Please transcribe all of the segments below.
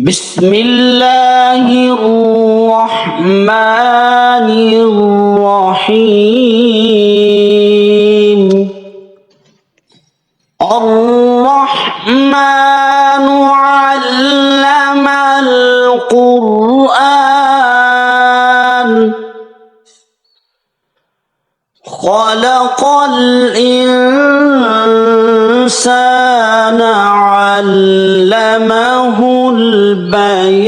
بسم الله الرحمن الرحيم. الرحمن علم القرآن خلق الإنسان علمه البيان.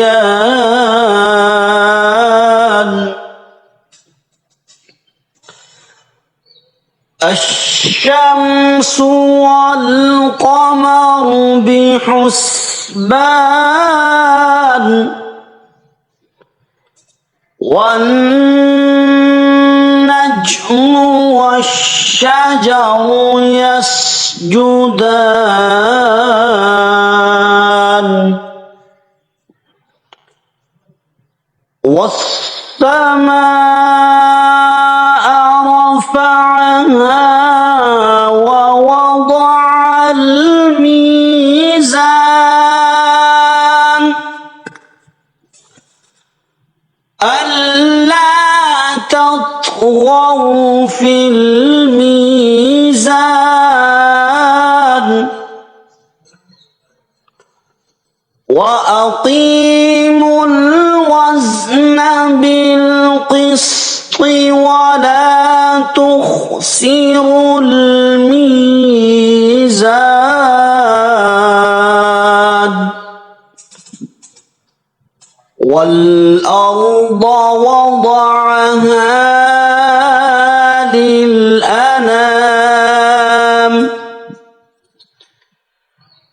الشمس والقمر بحسبان والنجم والشجر يسجدان والسماء رفعها ووضع الميزان ألا تطغوا في الميزان وأقيموا الوزن بالقسط ولا تخسروا الميزان والأرض وضعها للأنام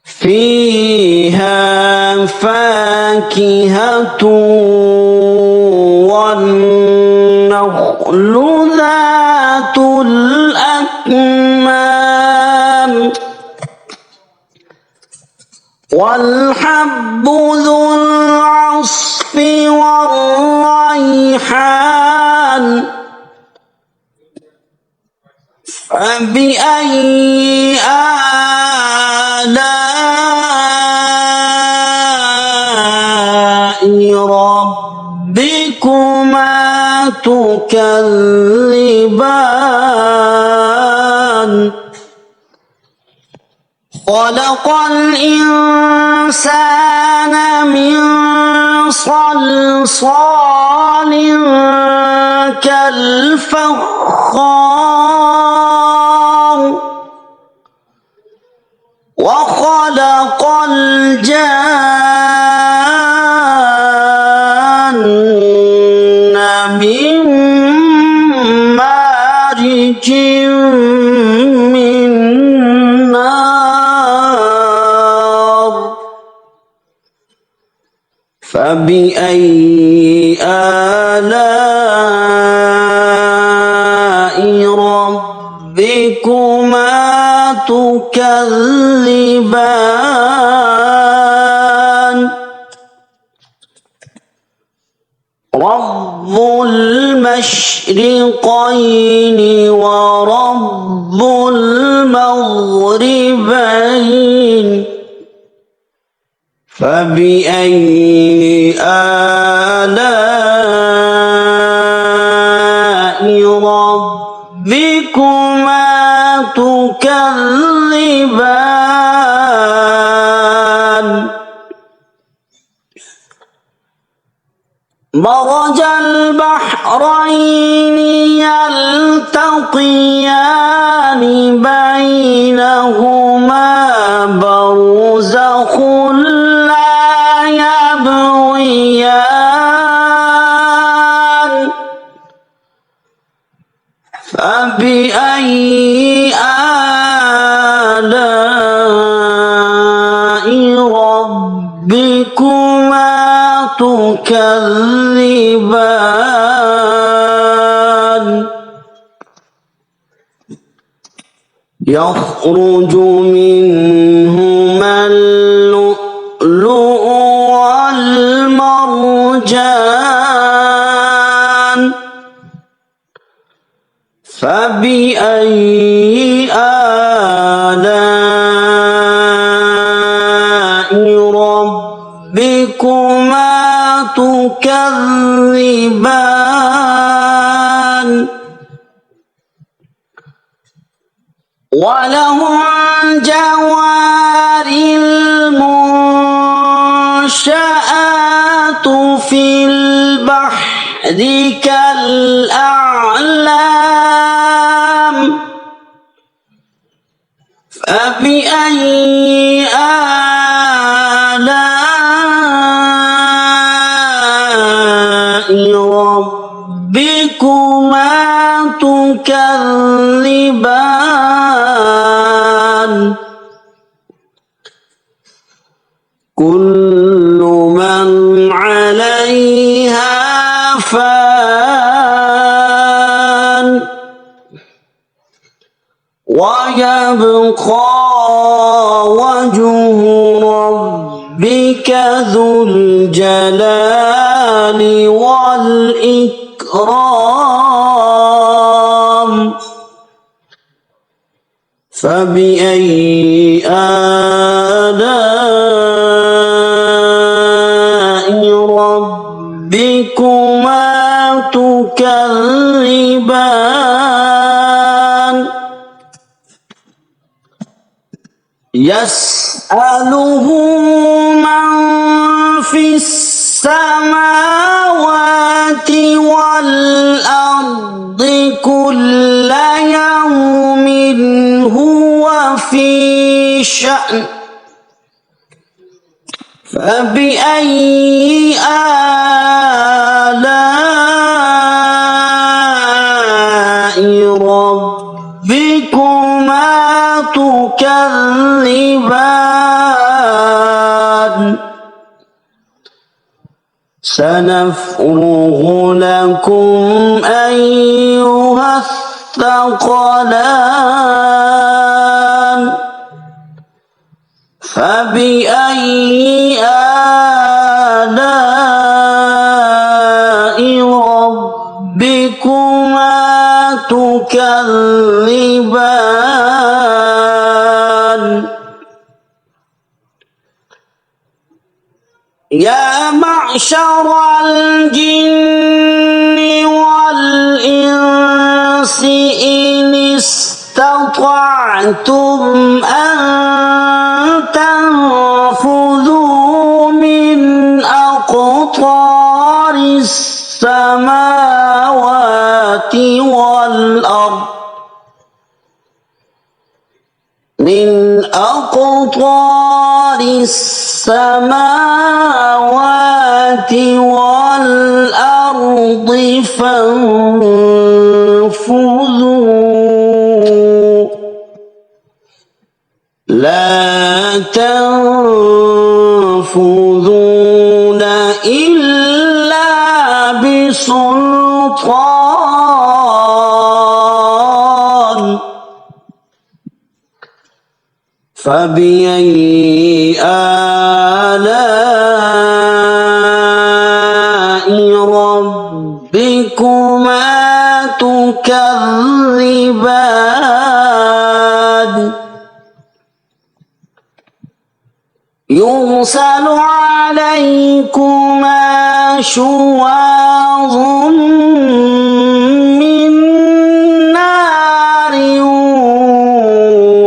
فيها فاكهة والنخل ذات الأكمام والحب ذو العصف والريحان فبأي آلاء ربكما تكذبان خلق الإنسان من صلصال كالفخار وخلق الجان من مارج من نار فبأي آلاء ربكما تكذبان رب المشرقين ورب المغربين فبأي آلاء ربكما تكذبان مرج البحرين يلتقيان بينهما برزخ لا يبغيان فبأي آلاء ربكما تكذبان يخرج منهما اللؤلؤ والمرجان فبأي آلاء ربكما تكذبان وله الجوار المنشآت في البحر كالأعلام فبأي آلاء ربكما تكذبان كل من عليها فان ويبقى وجه ربك ذو الجلال والإكرام فبأي آلاء ربكما تكذبان يسأله من في السماوات والأرض كل يوم هو في شأن فبأي آلاء ربكما تكذبان سنفرغ لكم أيها الثقلان فبأي آلاء ربكما تكذبان يا معشر الجن والإنس إن استطعتم أن تنفذوا من أقطار السماوات والأرض من أقطار السماوات والأرض فانفذوا لا تنفذون إلا بسلطان فبأي آلاء ربكما تكذبان يرسل عليكما شواظ من نار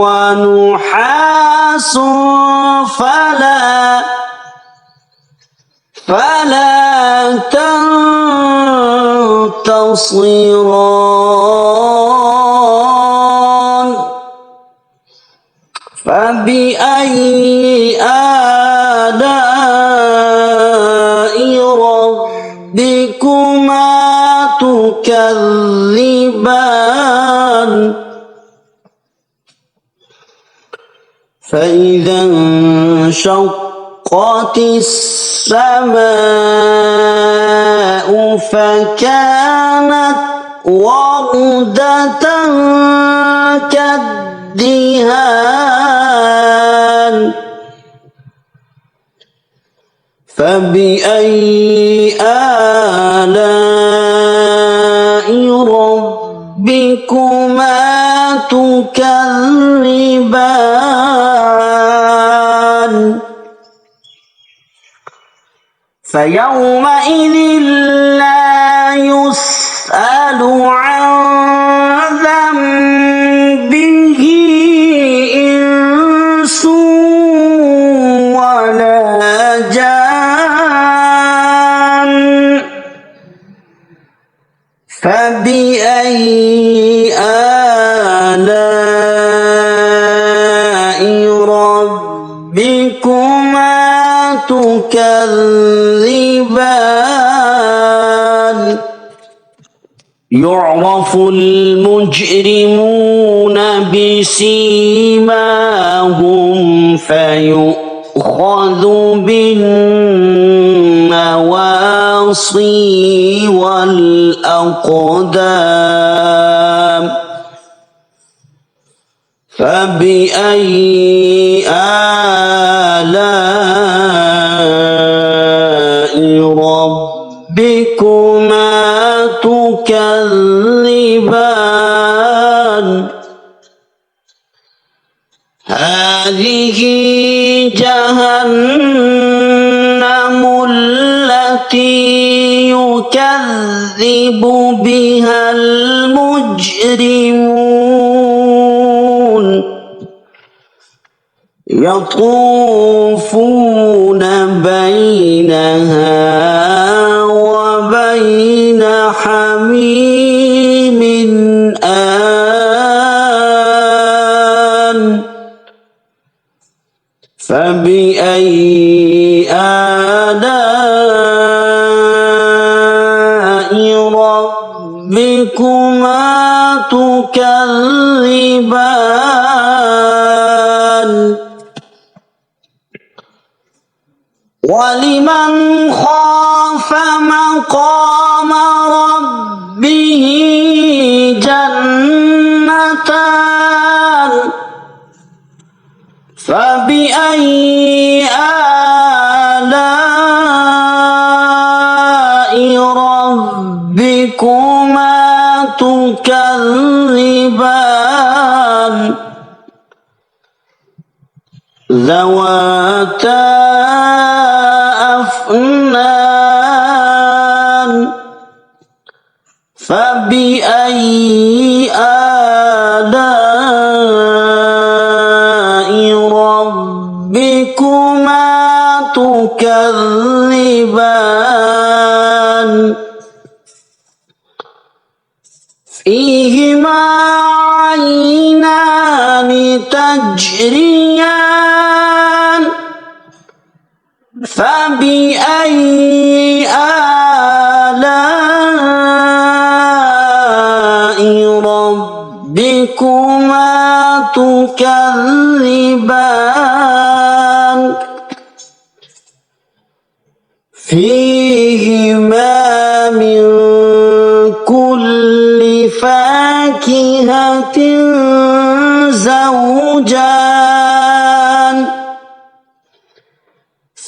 ونحاس فلا تنتصران فبأي آلاء ربكما تكذبان فإذا انشقت السماء فكانت وردة كالدهان فبأي آلاء ربكما تكذبان فيومئذ لا يسأل عن ذنبه إنس ولا جان فبأي آلاء ربكما تكذبان يعرف المجرمون بسيماهم فيؤخذ بالنواصي والأقدام فبأي آلاء ربكما تكذبان هذه جهنم التي يكذب بها المجرمون يطوفون بينها وبين حميم آن فبأي آلاء ربكما تكذبان ولمن خاف مقام ربه جنتان فبأي آلاء ربكما تكذبان ذواتا أفنان فبأي آلاء ربكما تكذبان فيهما عينان تجريان فبأي آلاء ربكما تكذبان فيهما من كل فاكهة زوجان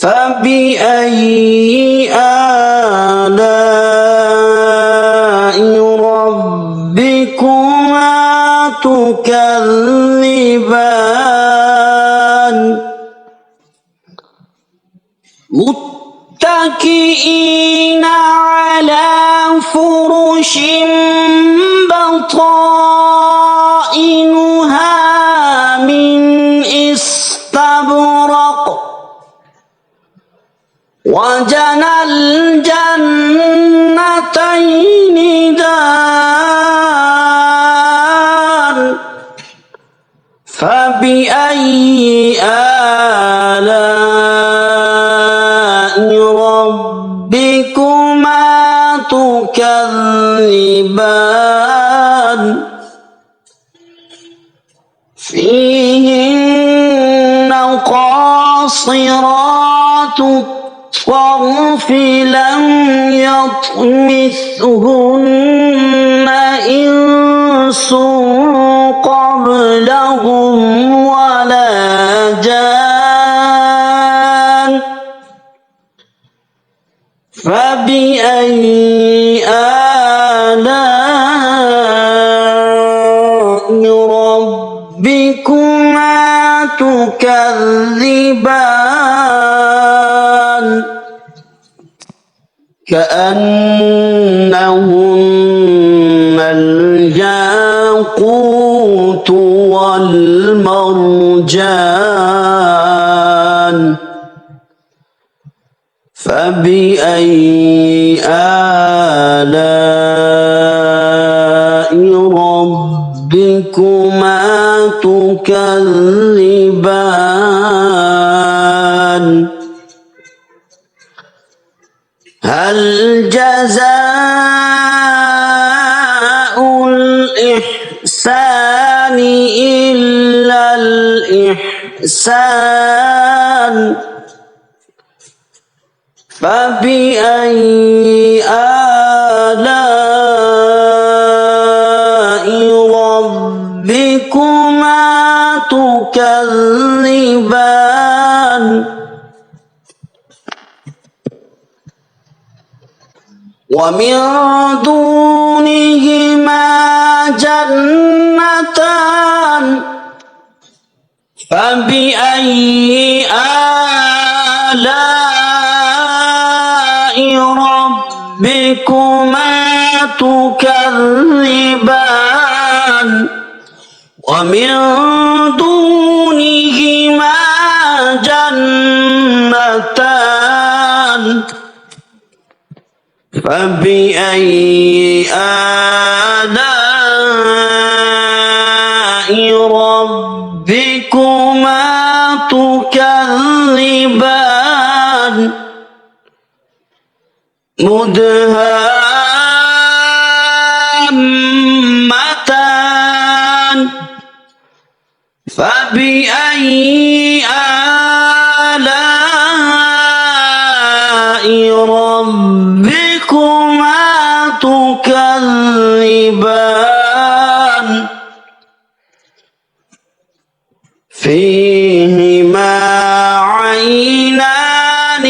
فبأي آلاء ربكما تكذبان متكئين على فرش بطائنها من استبرق وجنى الجنتين دان فبأي آلاء ربكما تكذبان فيهن قاصرات الطرف لم يطمثهن إنس قبلهم ولا جان فبأي آلاء ربكما تكذبان كأنهن الياقوت والمرجان فبأي آلاء ربكما تكذبان هل جزاء الإحسان إلا الإحسان فبأي آلاء ربكما تكذبان ومن دونهما جنتان فبأي آلاء ربكما تكذبان ومن دونهما جنتان فبأي آلاء ربكما تكذبان مدهامتان فبأي آلاء ربكما تكذبان فيهما عينان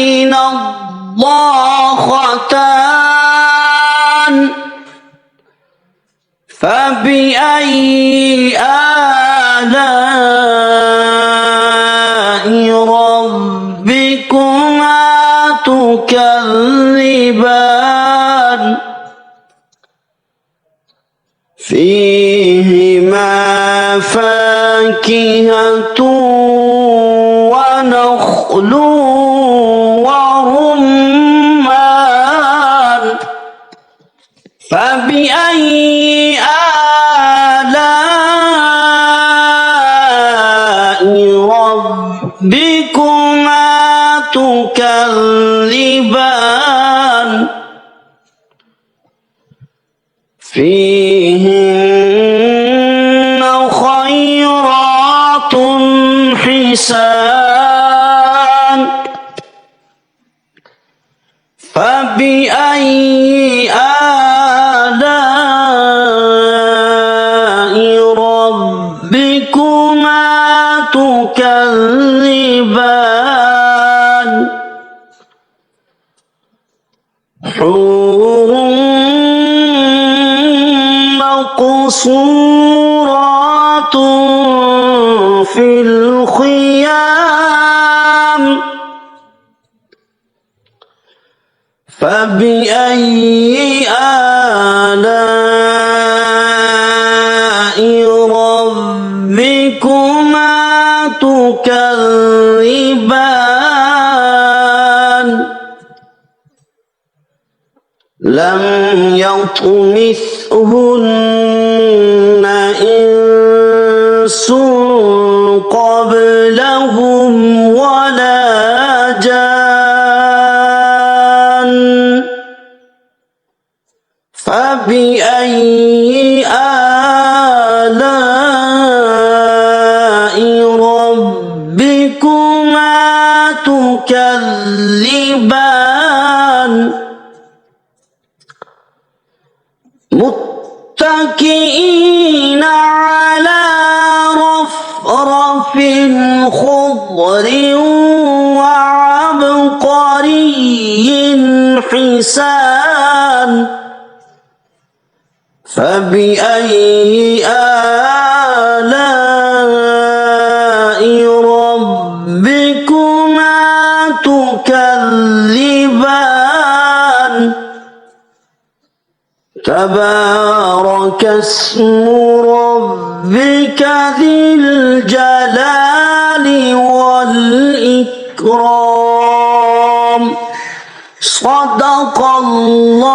نضاختان فبأي آلاء ربكما تكذبان فيهما فاكهة ونخل ورمان فبأي آلاء ربكما تكذبان فيهن خيرات حسان فبأي آلاء ربكما تكذبان حور مقصورات في الخيام فبأي آلاء ربكما تكذبان لم يطمثهن إنس قبلهم ولا جان فبأي آلاء ربكما تكذبان متكئين على رفرف خضر وعبقري حسان فبأي آلاء ربكما تكذبان تبارك اسم ربك ذي الجلال والإكرام صدق الله